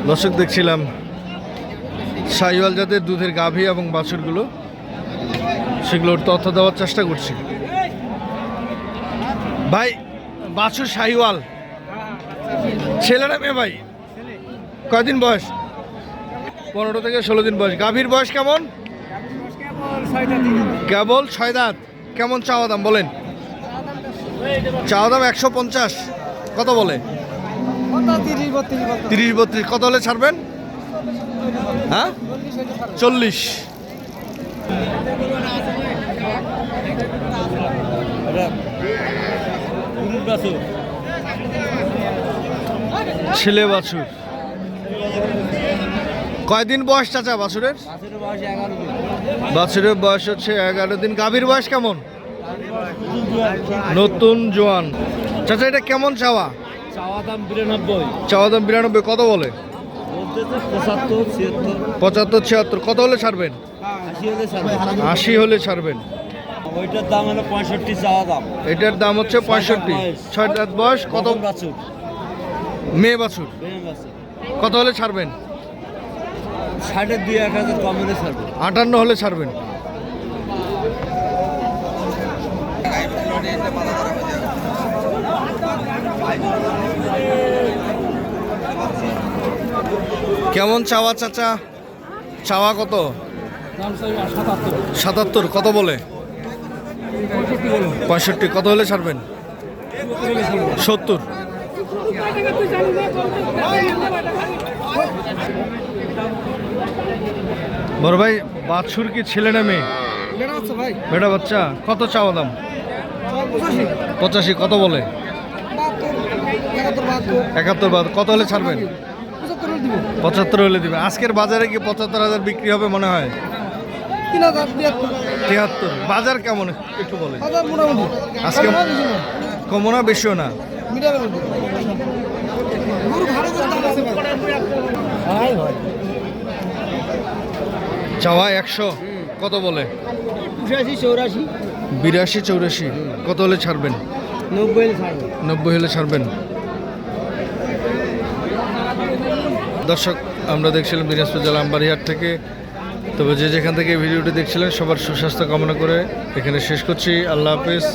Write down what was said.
দর্শক দেখছিলাম শাহিওয়াল জাতের দুধের গাভী এবং বাছুরগুলো, সেগুলোর তথ্য দেওয়ার চেষ্টা করছি। ভাই বাছুর শাহিওয়াল ছেলে না মেয়ে ভাই? কয়দিন বয়স? 15 থেকে 16 দিন বয়স। গাভীর বয়স কেমন? কেবল 6 দাঁত। কেমন চাওয়া দাম বলেন? চাওয়া দাম 150। কত বলে? 30-32। কত হলে ছাড়বেন? হ্যাঁ 40। ছেলে বাছুর। কয়দিন বয়স চাচা বাছুরের? বাছুরের বয়স হচ্ছে 11 দিন। গাভীর বয়স কেমন? নতুন জোয়ান। চাচা এটা কেমন চাওয়া? চাওয়া দাম 92। চাওয়া দাম 92। কত বলে? 75-76। কত হলে ছাড়বেন? 80 হলে ছাড়বেন। ওইটার দাম হলো 65 চাওয়া দাম। এটার দাম হচ্ছে 65। 6 দাঁত বয়স। কত? বাছুর, মেয়ে বাছুর। কত হলে ছাড়বেন? 2,500 কম হলে ছাড়বে। 58 হলে ছাড়বেন। কেমন চাওয়া চাচা? চাওয়া কত? 77। কত বলে? 65। কত হলে ছাড়বেন? 70। বড় ভাই বাছুর কি ছেলে না মেয়ে? বেটা বাচ্চা। কত চাওয়া দাম? 85। কত বলে? 71। কত হলে ছাড়বেন? 75 হলে দিবে। আজকের বাজারে কি 75,000 বিক্রি হবে মনে হয়? 73। বাজার কেমন একটু বলে? আজকে কমও না বেশিও না। চাওয়া 100। কত বলে? 82-84। কত হলে ছাড়বেন? 90 হলে ছাড়বেন। দর্শক আমরা দেখছিলাম দিনাজপুর জেলা আমবাড়িহাট থেকে। তবে যে যেখান থেকে এই ভিডিওটি দেখছিলেন সবার সুস্বাস্থ্য কামনা করে এখানে শেষ করছি। আল্লাহ হাফেজ।